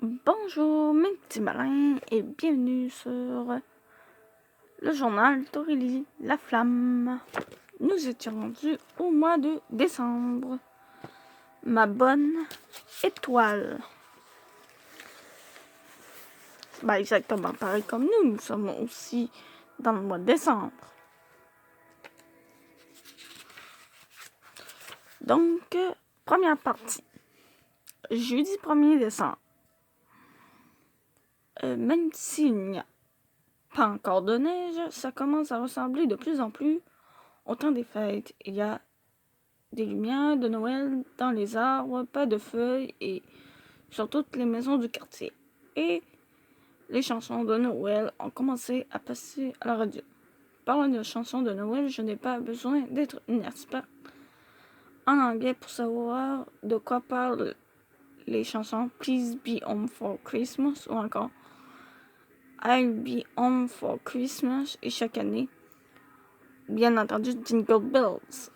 Bonjour mes petits malins et bienvenue sur le journal d'Aurélie La Flamme. Nous étions rendus au mois de décembre. Ma bonne étoile. Exactement pareil comme nous sommes aussi dans le mois de décembre. Donc, première partie. Jeudi 1er décembre. Même s'il n'y a pas encore de neige, ça commence à ressembler de plus en plus au temps des fêtes. Il y a des lumières de Noël dans les arbres, pas de feuilles et sur toutes les maisons du quartier. Et les chansons de Noël ont commencé à passer à la radio. Parlant de chansons de Noël, je n'ai pas besoin d'être une experte en anglais pour savoir de quoi parlent les chansons Please Be Home for Christmas ou encore I'll Be Home for Christmas et chaque année, bien entendu, Jingle Bells.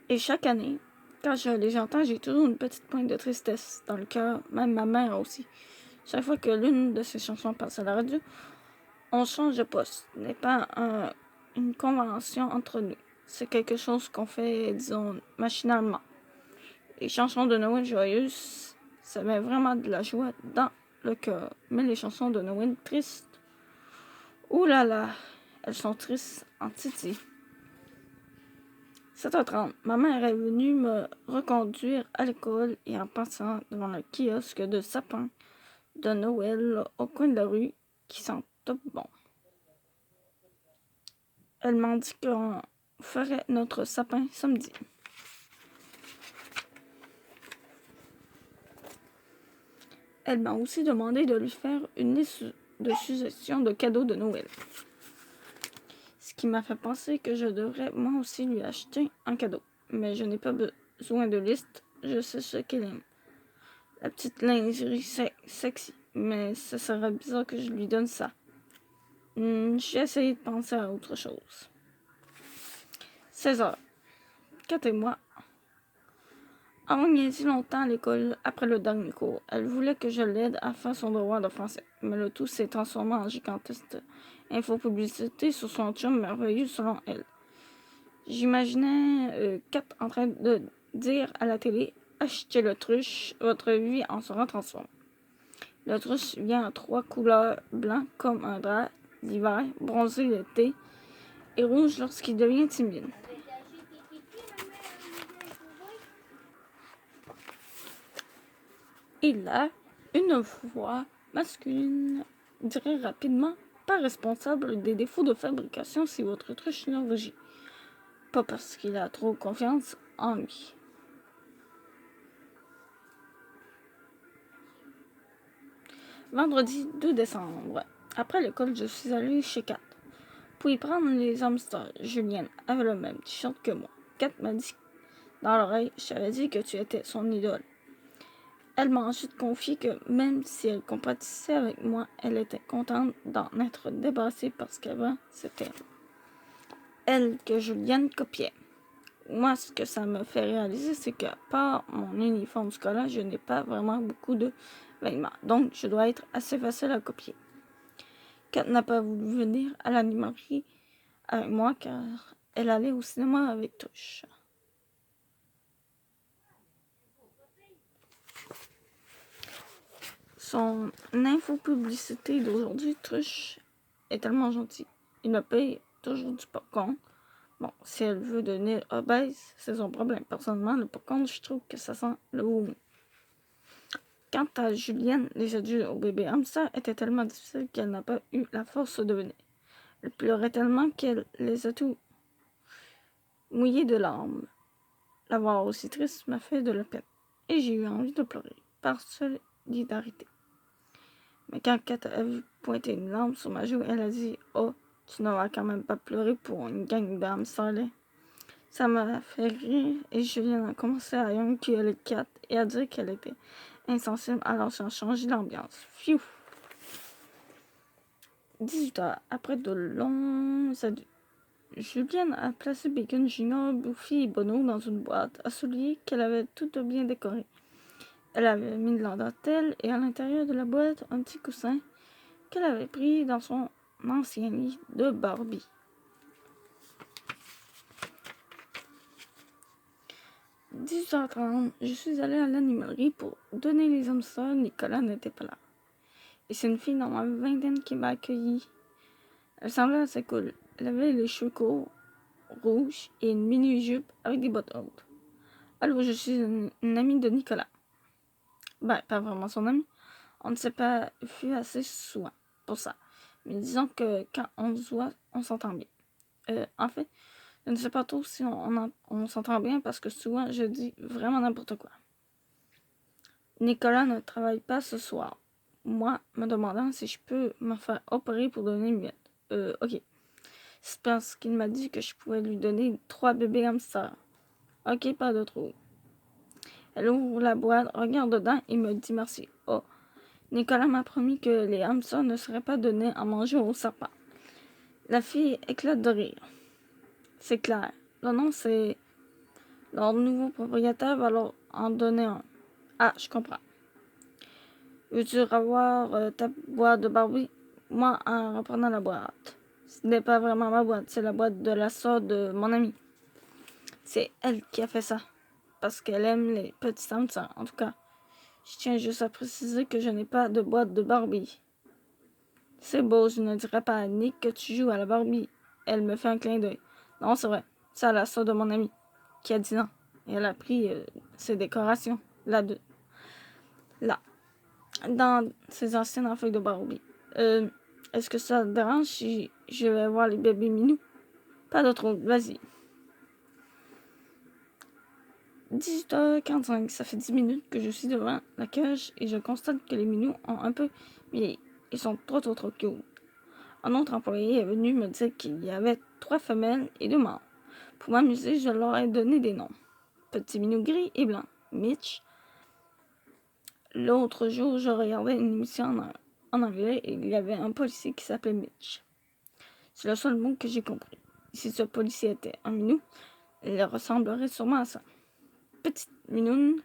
Et chaque année, quand je les entends, j'ai toujours une petite pointe de tristesse dans le cœur, même ma mère aussi. Chaque fois que l'une de ces chansons passe à la radio, on change de poste. Ce n'est pas une convention entre nous. C'est quelque chose qu'on fait, disons, machinalement. Les chansons de Noël joyeuses, ça met vraiment de la joie dans le cœur. Mais les chansons de Noël tristes, ouh là là, elles sont tristes en titi. 7h30, ma mère est venue me reconduire à l'école et en passant devant le kiosque de sapin de Noël au coin de la rue qui sent tout bon. Elle m'a dit qu'on ferait notre sapin samedi. Elle m'a aussi demandé de lui faire une liste de suggestions de cadeaux de Noël. Ce qui m'a fait penser que je devrais moi aussi lui acheter un cadeau. Mais je n'ai pas besoin de liste, je sais ce qu'elle aime. La petite lingerie sexy, mais ça serait bizarre que je lui donne ça. J'ai essayé de penser à autre chose. 16h. Kat et moi avons niaisé longtemps à l'école après le dernier cours. Elle voulait que je l'aide à faire son devoir de français, mais le tout s'est transformé en gigantesque infopublicité sur son chum merveilleux selon elle. J'imaginais Kat en train de dire à la télé « Achetez l'autruche, votre vie en sera transformée ». L'autruche vient en 3 couleurs, blanc comme un drap l'hiver, bronzé l'été et rouge lorsqu'il devient timide. Il a une voix masculine, dirait rapidement, pas responsable des défauts de fabrication si votre autruche chirurgie. Pas parce qu'il a trop confiance en lui. Vendredi 2 décembre. Après l'école, je suis allée chez Kat pour y prendre les hamsters. Julienne avait le même t-shirt que moi. Kat m'a dit dans l'oreille, je t'avais dit que tu étais son idole. Elle m'a ensuite confié que même si elle compatissait avec moi, elle était contente d'en être débarrassée parce qu'avant, c'était elle que Julienne copiait. Moi, ce que ça me fait réaliser, c'est qu'à part mon uniforme scolaire, je n'ai pas vraiment beaucoup de vêtements. Donc, je dois être assez facile à copier. Kat n'a pas voulu venir à l'animalerie avec moi car elle allait au cinéma avec Touche. Son infopublicité d'aujourd'hui, Truche, est tellement gentille. Il me paye toujours du popcorn. Bon, si elle veut devenir obèse, c'est son problème. Personnellement, le popcorn, je trouve que ça sent le vomi. Quant à Julienne, les adieux au bébé hamster étaient tellement difficiles qu'elle n'a pas eu la force de venir. Elle pleurait tellement qu'elle les a tout mouillés de larmes. La voir aussi triste m'a fait de la peine. Et j'ai eu envie de pleurer, par solidarité. Mais quand Kat a vu pointer une lampe sur ma joue, elle a dit « Oh, tu ne vas quand même pas pleurer pour une gang d'hamsters là. » Ça m'a fait rire et Julienne a commencé à engueuler Kat et à dire qu'elle était insensible, alors j'ai changé l'ambiance. Pfiou! 18h, après de longs adieux. Julienne a placé Bacon Junior, Buffy et Bono dans une boîte à souliers qu'elle avait toute bien décorée. Elle avait mis de la dentelle et à l'intérieur de la boîte un petit coussin qu'elle avait pris dans son ancien lit de Barbie. 18h30, je suis allée à l'animalerie pour donner les hamsters. Nicolas n'était pas là. Et c'est une fille dans ma vingtaine qui m'a accueillie. Elle semblait assez cool. Elle avait les cheveux courts, rouges et une mini-jupe avec des bottes hautes. Alors, je suis une amie de Nicolas. Ben, pas vraiment son amie. On ne s'est pas vu assez souvent pour ça. Mais disons que quand on se voit, on s'entend bien. En fait, je ne sais pas trop si on s'entend bien parce que souvent, je dis vraiment n'importe quoi. Nicolas ne travaille pas ce soir. Moi, me demandant si je peux me faire opérer pour donner une miette. Ok. C'est parce qu'il m'a dit que je pouvais lui donner 3 bébés hamsters. Ok, pas de trop. Elle ouvre la boîte, regarde dedans et me dit merci. Oh, Nicolas m'a promis que les hamsters ne seraient pas donnés à manger aux serpents. La fille éclate de rire. C'est clair. Le nom, c'est... Leur nouveau propriétaire va leur en donner un. Ah, je comprends. Veux-tu revoir ta boîte de Barbie? Moi, en reprenant la boîte. Ce n'est pas vraiment ma boîte, c'est la boîte de la sœur de mon amie. C'est elle qui a fait ça. Parce qu'elle aime les petits hamsters, en tout cas. Je tiens juste à préciser que je n'ai pas de boîte de Barbie. C'est beau, je ne dirais pas à Nick que tu joues à la Barbie. Elle me fait un clin d'œil. Non, c'est vrai. C'est à la sœur de mon amie, qui a 10 ans. Et elle a pris ses décorations, là, dans ses anciennes feuilles de Barbie. Est-ce que ça te dérange si je vais voir les bébés minous? Pas de trop, vas-y. 18h45, ça fait 10 minutes que je suis devant la cage et je constate que les minous ont un peu vieilli. Ils sont trop cute. Un autre employé est venu me dire qu'il y avait 3 femelles et 2 mâles. Pour m'amuser, je leur ai donné des noms. Petit minou gris et blanc, Mitch. L'autre jour, je regardais une émission en anglais et il y avait un policier qui s'appelait Mitch. C'est le seul mot que j'ai compris. Si ce policier était un minou, il ressemblerait sûrement à ça. Petite minoune,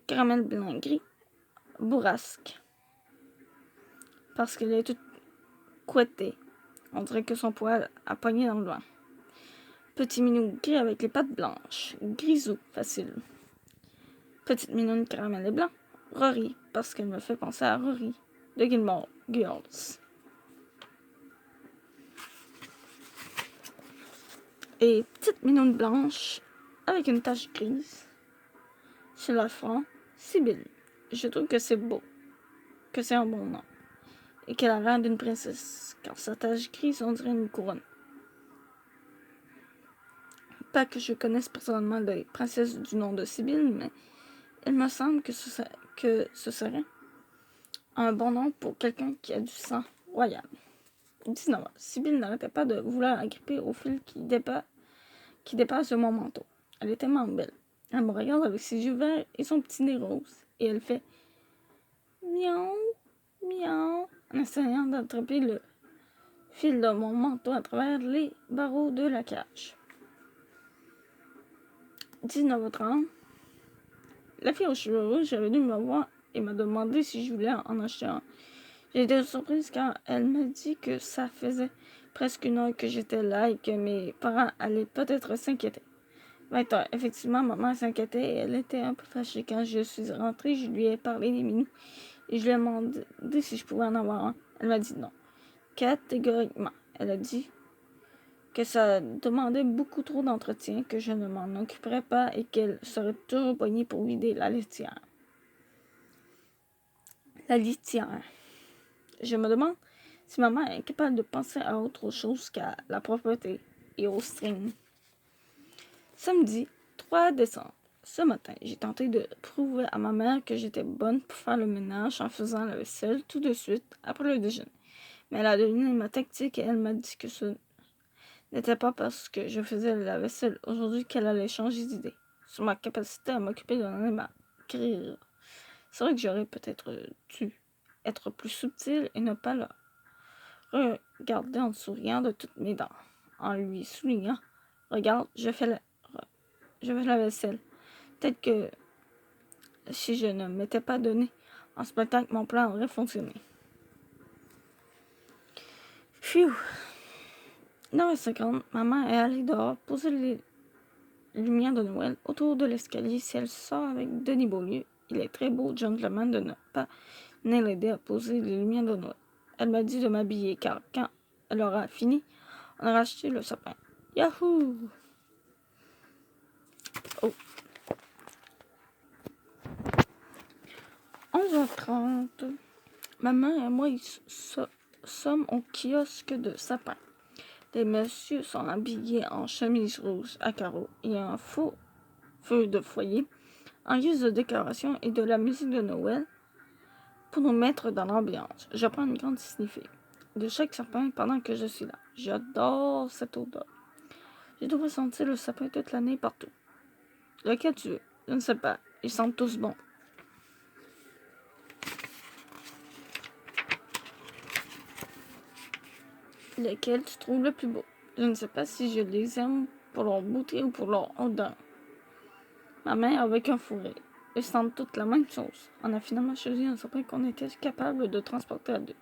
caramel blanc gris, bourrasque. Parce qu'elle est toute couettée. On dirait que son poil a pogné dans le blanc. Petit minou gris avec les pattes blanches. Grisou, facile. Petite minoune caramel et blanc. Rory, parce qu'elle me fait penser à Rory de Gilmore Girls. Et petite minoune blanche avec une tache grise sur le front, Sibylle. Je trouve que c'est beau, que c'est un bon nom, et qu'elle a l'air d'une princesse, car sa tache grise on dirait une couronne. Pas que je connaisse personnellement les princesses du nom de Sibylle, mais il me semble que ce serait un bon nom pour quelqu'un qui a du sang royal. 19 ans. Sibylle n'arrêtait pas de vouloir agripper au fil qui dépasse de mon manteau. Elle est tellement belle. Elle me regarde avec ses yeux verts et son petit nez rose, et elle fait miaou, miaou, en essayant d'attraper le fil de mon manteau à travers les barreaux de la cage. 19h30. La fille aux cheveux rouges est venue me voir et m'a demandé si je voulais en acheter un. J'ai été surprise car elle m'a dit que ça faisait presque 1 heure que j'étais là et que mes parents allaient peut-être s'inquiéter. 20h. Effectivement, maman s'inquiétait et elle était un peu fâchée. Quand je suis rentrée, je lui ai parlé des minous et je lui ai demandé si je pouvais en avoir un. Elle m'a dit non. Catégoriquement. Elle a dit que ça demandait beaucoup trop d'entretien, que je ne m'en occuperais pas et qu'elle serait toujours poignée pour vider la litière. La litière. Je me demande si maman est capable de penser à autre chose qu'à la propreté et au string. Samedi 3 décembre. Ce matin, j'ai tenté de prouver à ma mère que j'étais bonne pour faire le ménage en faisant la vaisselle tout de suite après le déjeuner. Mais elle a deviné ma tactique et elle m'a dit que ce n'était pas parce que je faisais la vaisselle aujourd'hui qu'elle allait changer d'idée sur ma capacité à m'occuper d'un animal. C'est vrai que j'aurais peut-être dû être plus subtile et ne pas la regarder en souriant de toutes mes dents. en lui soulignant « Regarde, je fais la vaisselle. Peut-être que si je ne m'étais pas donné en spectacle, mon plan aurait fonctionné. » Phew! 9h50, maman est allée dehors poser les lumières de Noël autour de l'escalier. Si elle sort avec Denis Beaulieu, il est très beau gentleman de ne pas venir l'aider à poser les lumières de Noël. Elle m'a dit de m'habiller car quand elle aura fini, on aura acheté le sapin. Yahoo! Oh! 11h30. Maman et moi sommes au kiosque de sapin. Les messieurs sont habillés en chemise rouge à carreaux et un faux feu de foyer en guise de décoration et de la musique de Noël pour nous mettre dans l'ambiance. Je prends une grande sniffée de chaque sapin pendant que je suis là. J'adore cette odeur. Je devrais sentir le sapin toute l'année partout. Lequel tu veux? Je ne sais pas. Ils sentent tous bons. Lequel tu trouves le plus beau? Je ne sais pas si je les aime pour leur beauté ou pour leur odeur. Ma mère avec un fourré. Ils sentent toutes la même chose. On a finalement choisi un sapin qu'on était capable de transporter à deux.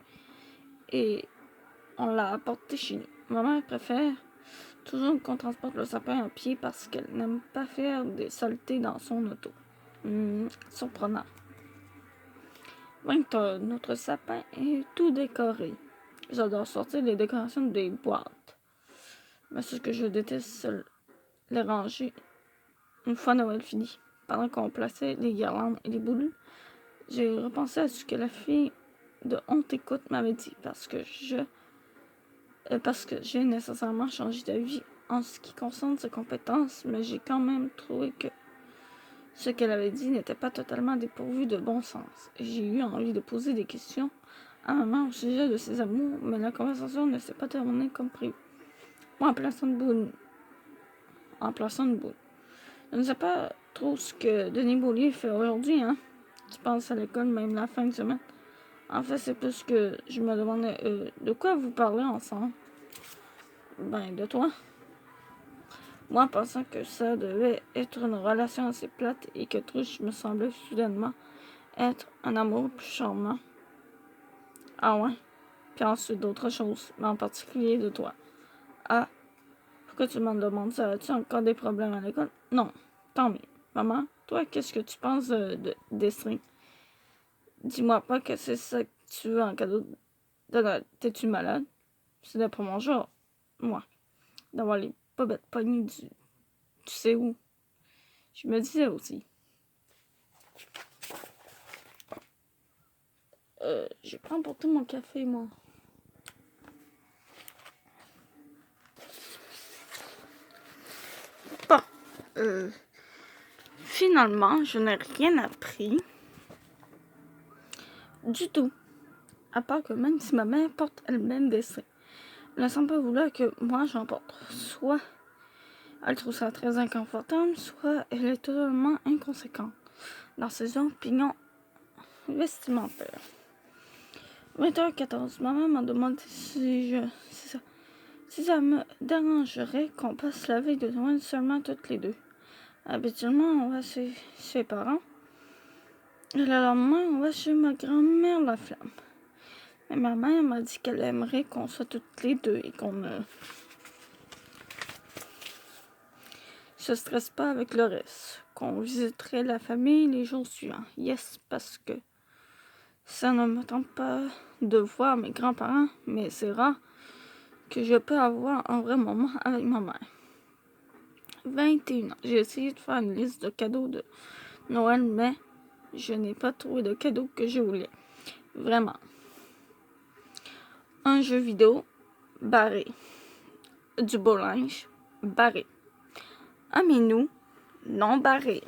Et on l'a apporté chez nous. Ma mère préfère toujours qu'on transporte le sapin à pied parce qu'elle n'aime pas faire des saletés dans son auto. Surprenant. 20h, notre sapin est tout décoré. J'adore sortir les décorations des boîtes. Mais ce que je déteste, c'est les ranger une fois Noël fini. Pendant qu'on plaçait les guirlandes et les boules, j'ai repensé à ce que la fille de On t'écoute m'avait dit parce que j'ai nécessairement changé d'avis en ce qui concerne ses compétences, mais j'ai quand même trouvé que ce qu'elle avait dit n'était pas totalement dépourvu de bon sens. J'ai eu envie de poser des questions à maman au sujet de ses amours, mais la conversation ne s'est pas terminée comme prévu. Moi, en plaçant une boule. Je ne sais pas trop ce que Denis Beaulieu fait aujourd'hui, hein. Tu penses à l'école même la fin de semaine. En fait, c'est plus que je me demandais de quoi vous parlez ensemble. Ben, de toi. Moi, pensant que ça devait être une relation assez plate et que Truche me semblait soudainement être un amour plus charmant. Ah ouais? Puis ensuite d'autres choses, mais en particulier de toi. Ah, pourquoi tu m'en demandes ça? As-tu encore des problèmes à l'école? Non, tant mieux. Maman, toi, qu'est-ce que tu penses des strings? Dis-moi pas que c'est ça que tu veux en cadeau de Noël. T'es-tu malade? C'est pour mon genre, moi, d'avoir les bobettes pognées du... Tu sais où? Je me disais aussi. J'ai pas emporté mon café, moi. Bon, finalement, je n'ai rien appris du tout. À part que même si ma mère porte elle-même des strings, elle ne semble pas vouloir que moi j'en porte. Soit elle trouve ça très inconfortable, soit elle est totalement inconséquente dans ses opinions vestimentaires. 20h14, maman m'a demandé si ça me dérangerait qu'on passe la veille de Noël seulement toutes les deux. Habituellement, on va chez ses parents. Et le lendemain, on va chez ma grand-mère La Flamme. Mais ma mère m'a dit qu'elle aimerait qu'on soit toutes les deux et qu'on ne se stresse pas avec le reste. Qu'on visiterait la famille les jours suivants. Yes, parce que ça ne me tente pas de voir mes grands-parents, mais c'est rare que je peux avoir un vrai moment avec ma mère. 21 ans. J'ai essayé de faire une liste de cadeaux de Noël, mais je n'ai pas trouvé de cadeaux que je voulais. Vraiment. Un jeu vidéo, barré. Du beau linge, barré. Un menu, non barré.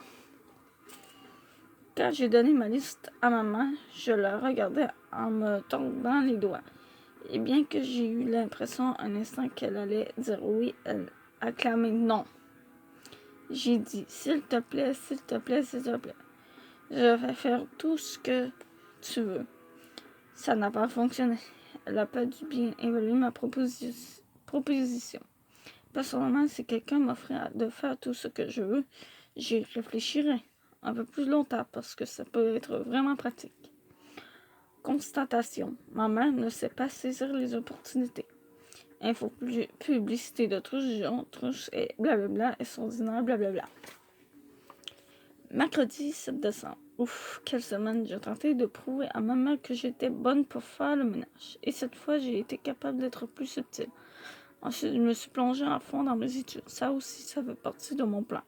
Quand j'ai donné ma liste à maman, je la regardais en me tordant les doigts. Et bien que j'ai eu l'impression un instant qu'elle allait dire oui, elle a clamé non. J'ai dit, s'il te plaît, s'il te plaît, s'il te plaît. Je vais faire tout ce que tu veux. Ça n'a pas fonctionné. Elle n'a pas dû bien évaluer ma proposition. Personnellement, si quelqu'un m'offrait de faire tout ce que je veux, j'y réfléchirais un peu plus longtemps parce que ça peut être vraiment pratique. Constatation. Ma mère ne sait pas saisir les opportunités. Publicité de truche et blablabla, extraordinaire, blablabla. Mercredi 7 décembre. Ouf, quelle semaine! J'ai tenté de prouver à ma mère que j'étais bonne pour faire le ménage. Et cette fois, j'ai été capable d'être plus subtile. Ensuite, je me suis plongée à fond dans mes études. Ça aussi, ça fait partie de mon plan.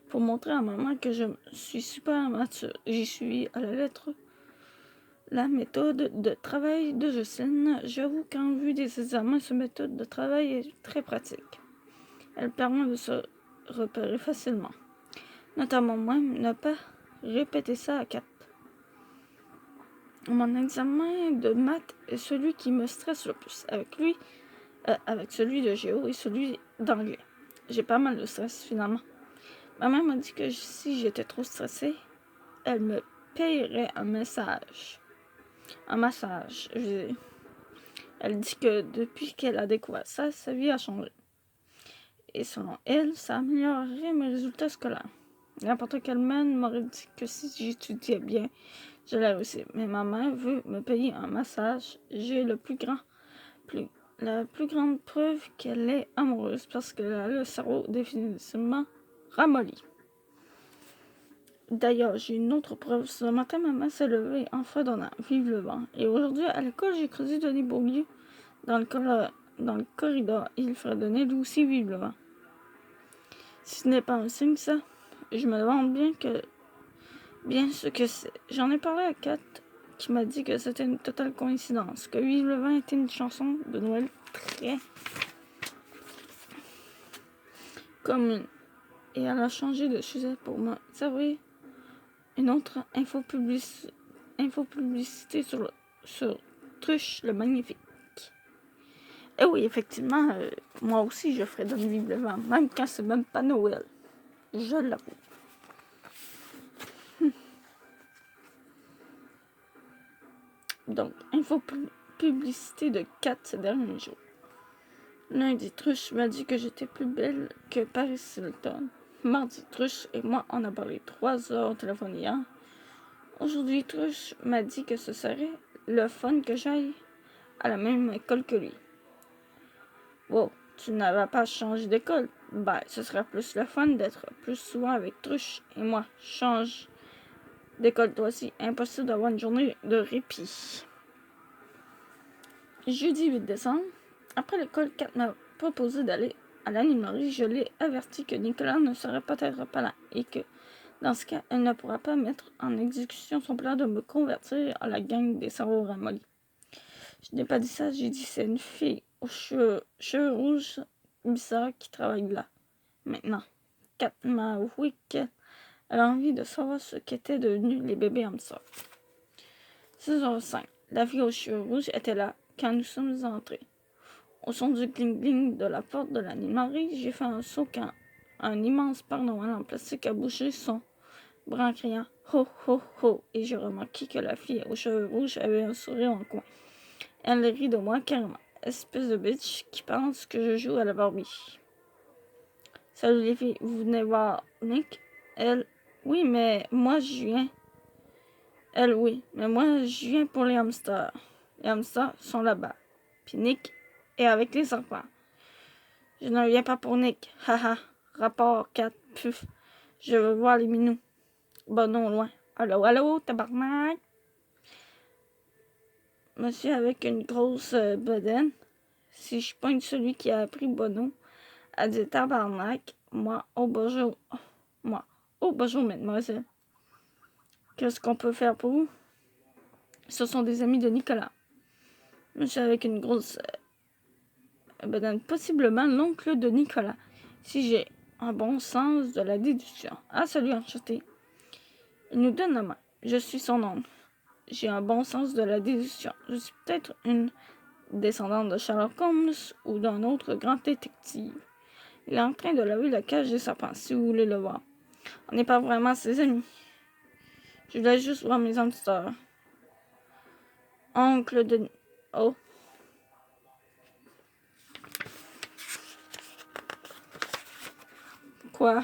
Pour montrer à maman que je suis super mature, j'ai suivi à la lettre la méthode de travail de Jocelyne. J'avoue qu'en vue des examens, cette méthode de travail est très pratique. Elle permet de se repérer facilement. Notamment même ne pas répéter ça à 4. Mon examen de maths est celui qui me stresse le plus. Avec celui de géo et celui d'anglais. J'ai pas mal de stress finalement. Ma mère m'a dit que si j'étais trop stressée, elle me payerait un massage. Elle dit que depuis qu'elle a découvert ça, sa vie a changé. Et selon elle, ça améliorerait mes résultats scolaires. N'importe quel man m'aurait dit que si j'étudiais bien, j'allais réussir. Mais ma mère veut me payer un massage. J'ai la plus grande preuve qu'elle est amoureuse parce qu'elle a le cerveau définitivement ramolli. D'ailleurs, j'ai une autre preuve. Ce matin, maman s'est levée en fredonnant. Vive le vent. Et aujourd'hui, à l'école, j'ai creusé Denis Beaulieu dans le corridor. Il fredonnait lui aussi vive le vent. Si ce n'est pas un signe, ça, je me demande bien ce que c'est. J'en ai parlé à Kat, qui m'a dit que c'était une totale coïncidence, que Vive le vent était une chanson de Noël très commune. Et elle a changé de sujet pour moi. Ça vrai, une autre infopublicité sur Truche le Magnifique. Et oui, effectivement, moi aussi je ferais de Vive le vent, même quand c'est même pas Noël. Je l'avoue. Donc, infopublicité de 4 ces derniers jours. Lundi, Truche m'a dit que j'étais plus belle que Paris Hilton. Mardi, Truche et moi, on a parlé 3 heures au téléphone hier. Aujourd'hui, Truche m'a dit que ce serait le fun que j'aille à la même école que lui. Wow, tu n'avais pas changé d'école? Ben, ce serait plus le fun d'être plus souvent avec Truche et moi. Change d'école toi aussi. Impossible d'avoir une journée de répit. Jeudi 8 décembre, après l'école, Kat m'a proposé d'aller à l'animalerie. Je l'ai averti que Nicolas ne serait peut-être pas là et que, dans ce cas, elle ne pourra pas mettre en exécution son plan de me convertir à la gang des cerveaux ramollis. Je n'ai pas dit ça, j'ai dit c'est une fille aux cheveux rouges bizarres qui travaille là. Maintenant, Kat m'a avoué qu'elle a envie de savoir ce qu'étaient devenus les bébés hamsters. 6h05. La fille aux cheveux rouges était là quand nous sommes entrés. Au son du gling-gling de la porte de l'animalerie, j'ai fait un saut quand un immense Père Noël en plastique a bouché son bras en criant « Ho, ho, ho » et j'ai remarqué que la fille aux cheveux rouges avait un sourire en coin. Elle rit de moi carrément. Espèce de bitch qui pense que je joue à la Barbie. Salut les filles, vous venez voir Nick? Elle, oui, mais moi je viens. Elle, oui, mais moi je viens pour les hamsters. Les hamsters sont là-bas. Puis Nick est avec les enfants. Je ne viens pas pour Nick. Haha. Rapport 4. Puf. Je veux voir les minous. Bon, non, loin. Allô, allô, tabarnak. Monsieur avec une grosse bedaine. Si je pointe celui qui a appris Bono à dire tabarnak, moi, oh bonjour, mademoiselle. Qu'est-ce qu'on peut faire pour vous? Ce sont des amis de Nicolas. Monsieur avec une grosse bedaine, possiblement l'oncle de Nicolas. Si j'ai un bon sens de la déduction. Ah, salut, enchanté. Il nous donne la main. Je suis son oncle. J'ai un bon sens de la déduction. Je suis peut-être une descendante de Sherlock Holmes ou d'un autre grand détective. Il est en train de laver la cage des serpents, si vous voulez le voir. On n'est pas vraiment ses amis. Je voulais juste voir mes hamsters. Oncle de... Oh. Quoi?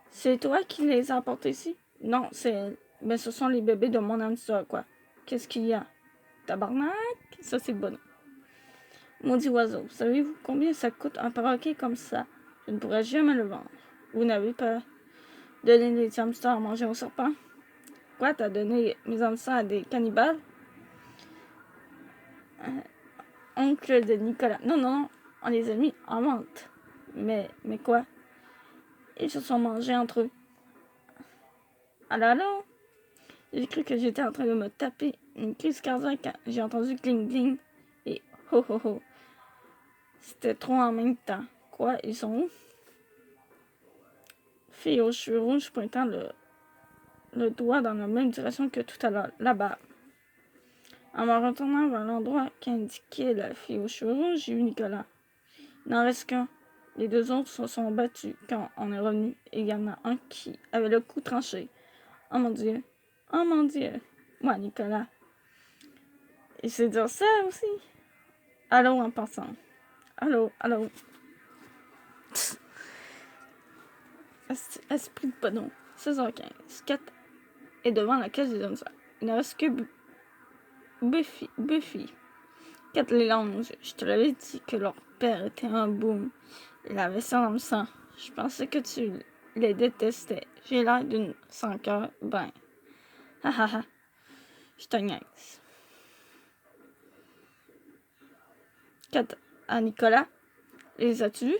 C'est toi qui les as apportés ici? Non, c'est elle. Ben, ce sont les bébés de mon âme sœur, quoi. Qu'est-ce qu'il y a? Tabarnak? Ça, c'est bon. Maudit oiseau, savez-vous combien ça coûte un perroquet comme ça? Je ne pourrais jamais le vendre. Vous n'avez pas donné des hamsters à manger au serpent? Quoi, t'as donné mes hamsters à des cannibales? Oncle de Nicolas. Non, non, non, on les a mis en vente. Mais quoi? Ils se sont mangés entre eux. Allô, allô? J'ai cru que j'étais en train de me taper une crise cardiaque quand j'ai entendu cling cling et ho ho ho. C'était trop en même temps. Quoi, ils sont où? Fille aux cheveux rouges pointant le doigt dans la même direction que tout à l'heure, là-bas. En me retournant vers l'endroit qu'indiquait la fille aux cheveux rouges, j'ai vu Nicolas. Il n'en reste qu'un. Les deux autres se sont battus quand on est revenu et il y en a un qui avait le cou tranché. Oh mon Dieu! Oh mon Dieu! Moi, Nicolas. Il sait dire ça aussi. Allô en passant. Allô, allô. Esprit de panneau. 16h15. Kat est devant la cage des hommes. Il ne reste que Buffy. Kat les larmes aux yeux. Je te l'avais dit que leur père était un boom. Il avait ça dans le sang. Je pensais que tu les détestais. J'ai l'air d'une sans cœur. Ben. Ha ha ha. Je te niaise. Kat à Nicolas. Les as-tu vus?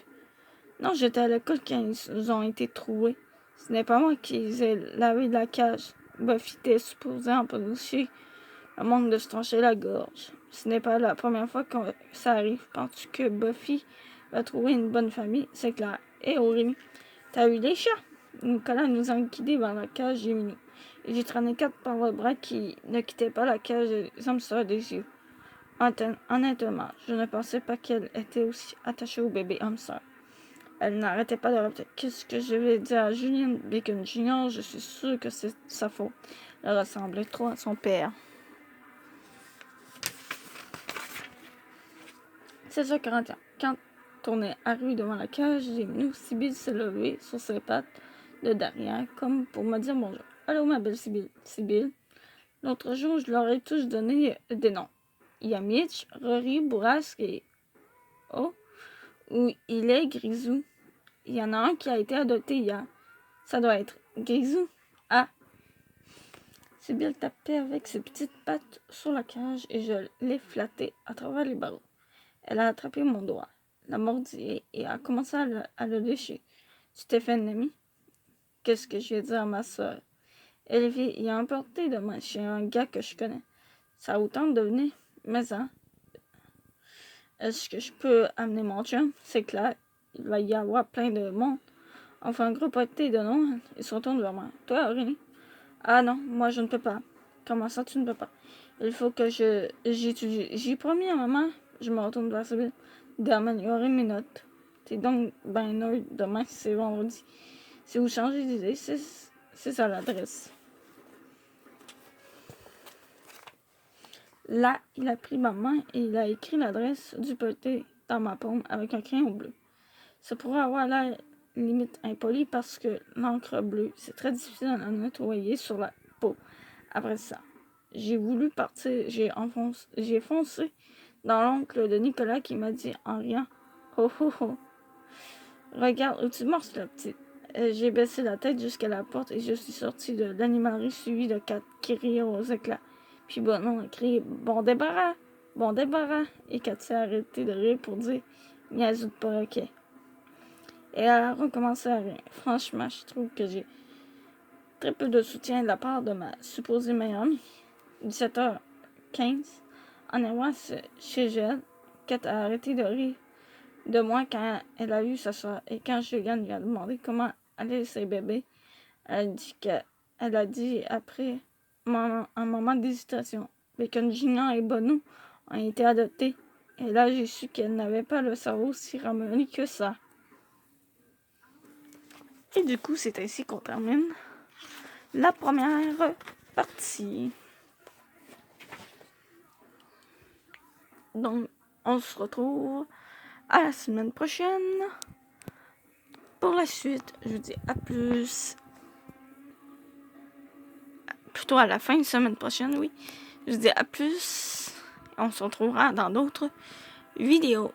Non, j'étais à l'école quand ils ont été trouvés. Ce n'est pas moi qui les ai lavés de la cage. Buffy était supposée empêcher le monde de se trancher la gorge. Ce n'est pas la première fois que ça arrive. Penses-tu que Buffy va trouver une bonne famille? C'est clair. Et Rémi, t'as eu les chats? Nicolas nous a guidés vers la cage des minous. Et j'ai traîné Kat par le bras qui ne quittait pas la cage des hamsters des yeux. Honnêtement, je ne pensais pas qu'elle était aussi attachée au bébé hamster. Elle n'arrêtait pas de répéter. Qu'est-ce que je vais dire à Julien Bacon Jr.? Je suis sûre que c'est sa faute. Elle ressemblait trop à son père. 16h41. Quand on est arrivé devant la cage, j'ai vu Sibylle se lever sur ses pattes de derrière, comme pour me dire bonjour. Allô, ma belle Sibylle. Sibylle. L'autre jour, je leur ai tous donné des noms. Il y a Mitch, Rory, Bourrasque et... Oh, où il est, Grisou. Il y en a un qui a été adopté hier. Ça doit être Grisou. Ah! Sibylle tapait avec ses petites pattes sur la cage et je l'ai flattée à travers les barreaux. Elle a attrapé mon doigt, l'a mordu et a commencé à le lécher. Tu t'es fait un ami? Qu'est-ce que je vais dire à ma soeur? Elvie y a emporté demain chez un gars que je connais. Ça a autant de venir, mais hein? Est-ce que je peux amener mon chum? C'est clair, il va y avoir plein de monde. On fait un gros party de Noël. Ils se retournent vers moi. Toi, Aurélie? Ah non, moi je ne peux pas. Comment ça, tu ne peux pas? Il faut que j'étudie. J'ai promis à maman. Je me retourne vers Sibylle d'améliorer mes notes. T'es donc ben nerd. Demain, c'est vendredi. Si vous changez d'idée, c'est ça l'adresse. Là, il a pris ma main et il a écrit l'adresse du party dans ma paume avec un crayon bleu. Ça pourrait avoir l'air limite impoli parce que l'encre bleue, c'est très difficile à nettoyer sur la peau. Après ça, j'ai voulu partir, j'ai foncé dans l'oncle de Nicolas qui m'a dit en riant « Oh oh oh, regarde où tu morces la petite ». J'ai baissé la tête jusqu'à la porte et je suis sortie de l'animalerie suivie de Kat qui riait aux éclats. Puis Bonon a crié « Bon débarras! Bon débarras! » Et Kat s'est arrêtée de rire pour dire « Niaiseux de perroquet ». Et elle a recommencé à rire. Franchement, je trouve que j'ai très peu de soutien de la part de ma supposée meilleure amie. 17h15. En arrivant chez elle, Kat a arrêté de rire de moi quand elle a vu sa soeur. Et quand Juliane lui a demandé comment allaient ses bébés, elle a dit après un moment d'hésitation. Bacon Junior et Bono ont été adoptés. Et là, j'ai su qu'elle n'avait pas le cerveau si ramolli que ça. Et du coup, c'est ainsi qu'on termine la première partie. Donc, on se retrouve à la semaine prochaine pour la suite, je vous dis à plus. Plutôt à la fin de semaine prochaine, oui. Je vous dis à plus. On se retrouvera dans d'autres vidéos.